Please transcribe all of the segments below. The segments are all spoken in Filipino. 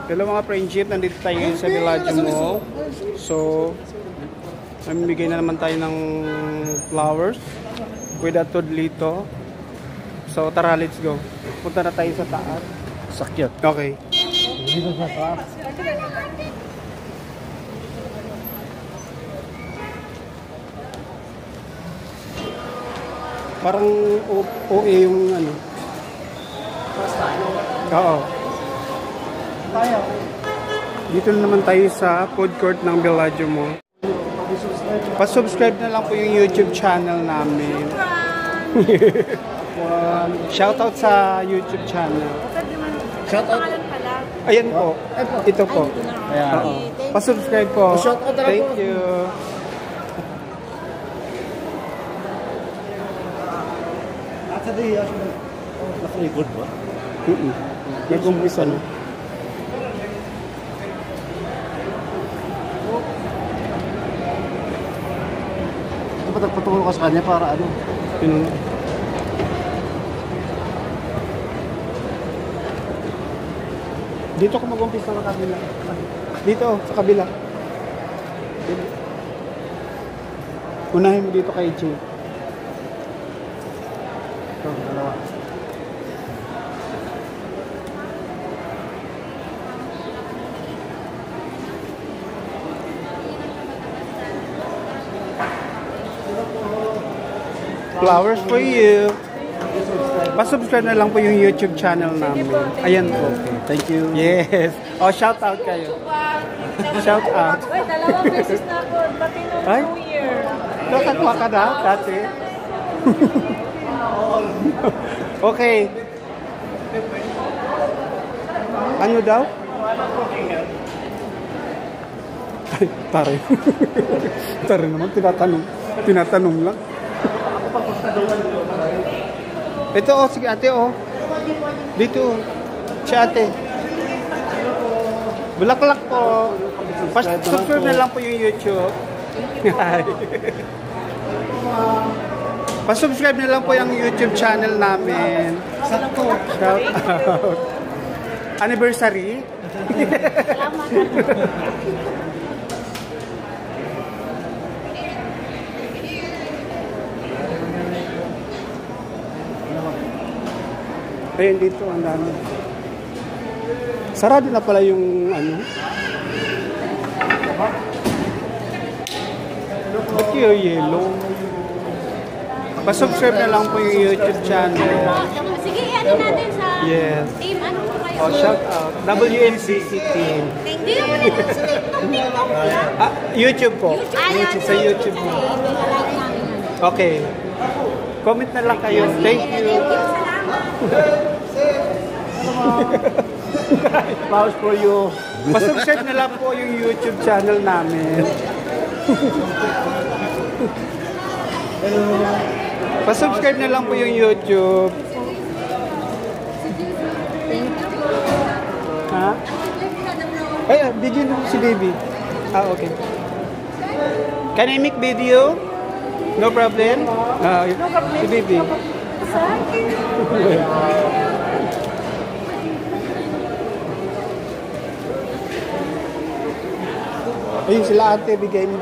Hello mga friendship, nandito tayo ngayon sa Villaggio Mall. So, mamimigay na naman tayo ng flowers with a tudlito. So, tara, let's go. Punta na tayo sa taas. Sakit. Okay. Dito sa taas. Parang OA yung ano. Oo. Tayo. Dito na naman tayo sa food court ng Villaggio Mall. Pa-subscribe na lang po yung YouTube channel namin. Shoutout sa YouTube channel. Shoutout. Ayan po. Ito po. Ayan. Pa-subscribe po. Shoutout na lang Thank po. you. Asa di naka-record ba? Nag-umpisa na. Dapat nagpatulong ka sa kanya para ano? Yun. Dito ko mag-umpisa sa kabila. Dito, sa kabila. Unahin mo dito kay Jay. Ito, dalawa. Flowers for you. Pa-subscribe na lang po yung YouTube channel namin. Ayan po. Thank you. Yes. O, shout out kayo. Shout out. Uy, dalawang beses na ako. Pati nung Ay? New Year. Nakakwa ka na, dati. Okay. Ano daw? Ay, tari. Tari naman, tinatanong. Tinatanong lang. Ito, oh, sige ate, oh. Dito, si ate. Bulaklak po. Subscribe na lang po yung YouTube. Pa-subscribe na lang po yung YouTube channel namin. Shout out. Anniversary. Ayun dito, ang dami. Sarado na pala yung ano. Ba't yung yellow? Pa-subscribe na lang po yung YouTube channel. Sige, ano natin sa Yes. team, ano po kayo? Oh, shout out. WNCC team. Thank you. TikTok yan? YouTube po. Ayun, Sa YouTube po. Okay. Comment na lang kayo. Thank you. Flowers for you. Pa-subscribe na lang po yung YouTube channel namin. Pa-subscribe na lang po yung YouTube. Ha? Ay, video na si baby. Ah, okay. Can I make video? No problem? Si baby. Ayun sila ate, bigay mo.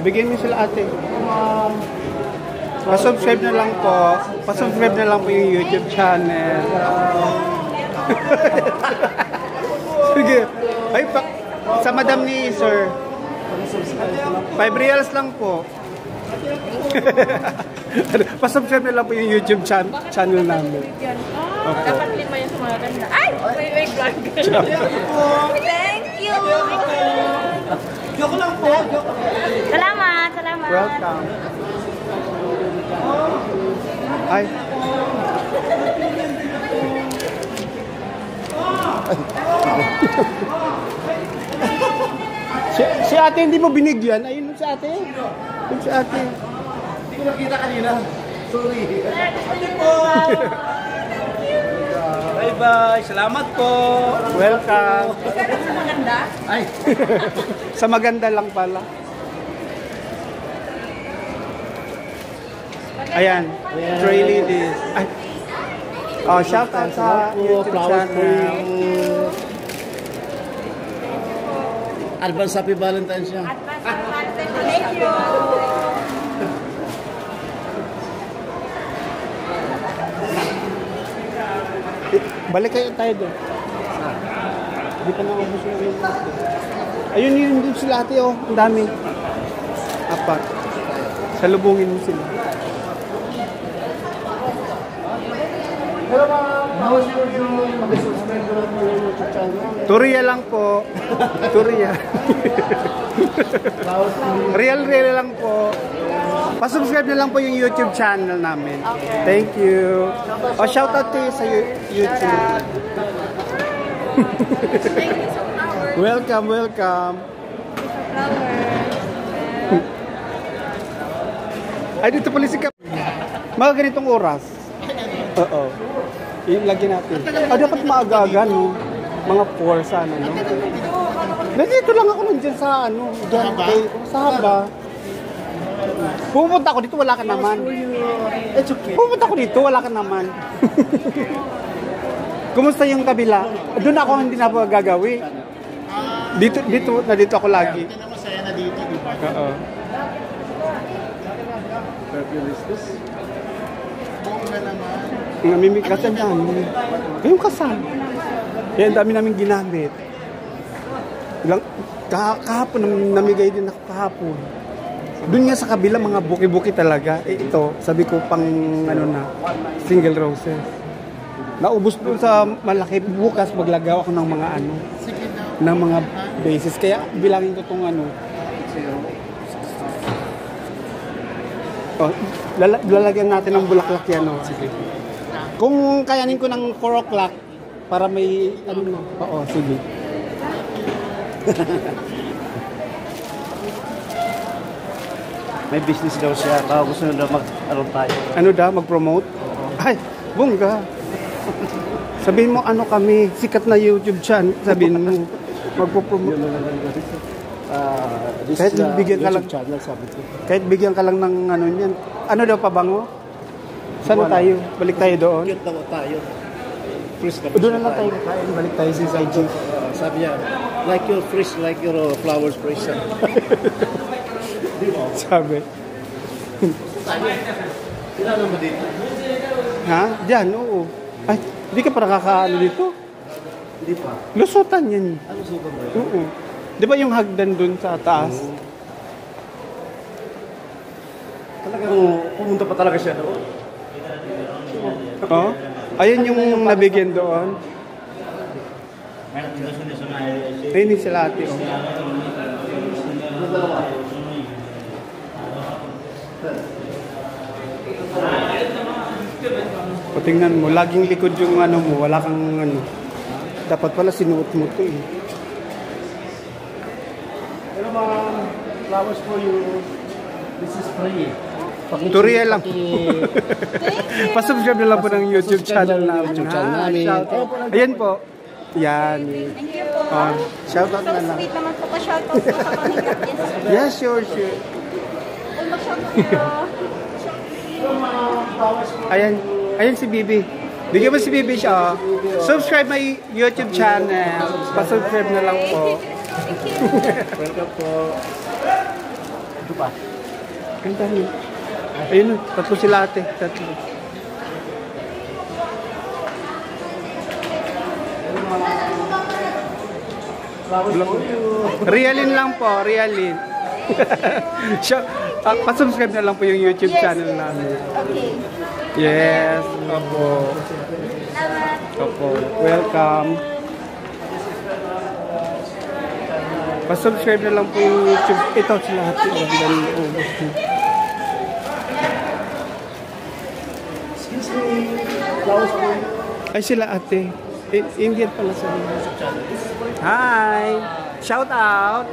Bigay mo sila ate. Pa-subscribe na lang po. Pa-subscribe na lang po yung YouTube channel. Sige. Ay, sa madam ni sir. 5 reals lang po. Pa-subscribe na lang po yung YouTube channel namin. Okay. Dapat lima yung sa mga ganda. Ay! May vlog. Thank you. Joke lang po. Salamat, salamat. Welcome. Ay. Si ate hindi mo binigyan. Ayun si ate. Ayun si ate. Hindi ko nakita kanina. Sorry. Bye-bye. Salamat po. Welcome. Maganda. Ay. Sa maganda lang pala. Ayan. Tray ladies. Ay. Oh, shout out sa YouTube Flowers for channel. you. Advance Happy Valentine's niya. Thank you. Balik kayo tayo doon. Hindi pa naubos na yung ate. Ayun yun doon sila ate oh. Ang dami. Apat. Salubungin mo sila. Hello ma'am, how's your mag-subscribe na lang po yung YouTube channel? Turiya lang po. Turiya. Flowers for you. Real lang po. Pa-subscribe na lang po yung YouTube channel namin. Thank you. O, shout out to you sa YouTube. Thank you so much. Welcome, welcome. Ay, dito pala si Kap. Mga ganitong oras. Oo. Yung lagi natin. Ah, dapat maaga-aga, no? Mga 4 sana, no? Nandito lang ako nandiyan sa, ano, dyan, sa haba. Pumunta ako dito, wala ka naman. It's okay. Pumunta ako dito, wala ka naman. Kumusta yung kabila? Doon ako hindi na gagawi. Dito ako lagi. Hindi na masaya na dito, di ba? Oo. Fabulous this. Bongga naman. Namimik kasi dami. Yung kasal. Kaya ang dami namin ginamit. Ilang, kahapon, namigay din ako kahapon. Doon nga sa kabila, mga buki-buki talaga. Eh ito, sabi ko pang ano na, single roses. Naubos doon sa malaki. Bukas maglagaw ako ng mga ano, ng mga bases. Kaya bilangin ko itong ano. Oh, lalagyan natin ng bulaklak yan. Oh. Sige. Kung kayanin ko ng 4 o'clock, para may ano na. Oo, sige. May business daw siya. Baka gusto na mag-ano tayo. Ano daw, mag-promote? Ay, bongga. Sabihin mo, ano kami, sikat na YouTube channel. Sabihin mo, magpo-promote. This Kahit is the bigyan ka lang. YouTube channel, sabi ko. Kahit bigyan ka lang ng ano niyan. Ano daw, pabango? Saan Wala. tayo? Balik tayo doon? Cute daw tayo. Fresh na Doon na lang tayo kakain. Balik tayo sa IG. Sabi niya, like your fresh, like your flowers fresh. Sabi. Sila naman dito. Ha? Diyan, oo. Ay, hindi ka pa nakakaano dito? Hindi pa. Lusutan yan. Ano suka mo? Oo. Di ba yung hagdan doon sa taas? Talagang pumunta pa talaga siya doon. Oh? Ayun yung nabigyan doon. Ayun yung sila ate, oh. O, tingnan mo, laging likod yung ano mo, wala kang ano. Dapat pala sinuot mo to eh. Hello ma'am, flowers for you. This is free. Tutorial lang. Pa-subscribe na lang po ng YouTube channel namin. YouTube channel namin. Shout out. Ayan po. Yan. Thank you po. Shout out So na lang. sweet naman po pa-shoutout po sa pamilya. Yes, sure. Kung mag-shoutout po. Ayan si Bibi. Bigyan mo si Bibi siya. Subscribe my YouTube channel. Pa-subscribe na lang po. Thank you. Welcome po. Ito pa. Ganda niyo. Ayun, tatlo sila ate. Tatlo. Flowers for you. Realin lang po, realin. Siya, pa-subscribe na lang po yung YouTube channel namin. Okay. Yes, opo. Salamat. Opo, welcome. Pa-subscribe na lang po yung YouTube. Ito sila ate. Excuse me. Flowers for you. Ay sila ate. Indian pala sa Hi! Shout out!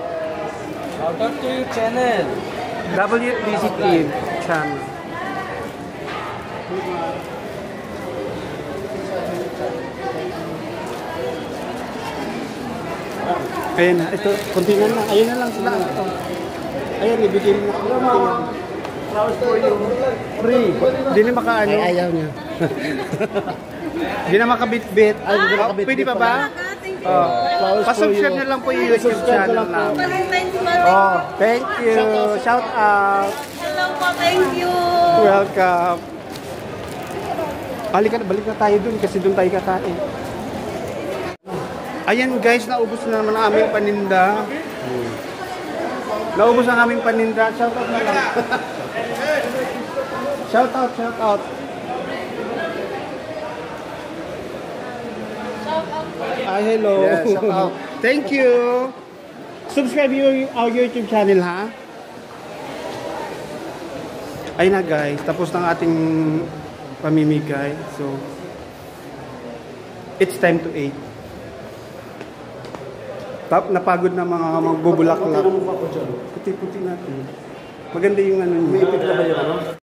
Shout out to your channel. WBC Team channel. Ayan na, ito, kunti na lang. Ayan na lang sila. Ito. Ayan, ibigay na ako. Flowers for you. Free. Hindi na makaano. Ay, ayaw niya. Hindi na makabit-bit. Ay, hindi na makabit-bit Pwede pa pala. ba? Thank you. Oh. Flowers for Pa-subscribe you. na lang po yung YouTube channel namin. Valentine's Day. Oh, thank you. Shout out. Hello po, thank you. Welcome. Balik na tayo dun kasi dun tayo kakain. Ayan guys, naubos na naman ang aming paninda. Naubos ang aming paninda. Shout out na lang. Shout out, shout out. Ah, hello. Yes, shout out. Thank you. Subscribe our YouTube channel, ha? Ay na guys, tapos ng ating pamimigay. So, it's time to eat. Napagod na mga magbubulaklak. Puti-puti natin. Maganda yung ano niya. May ipit na ba yung ano?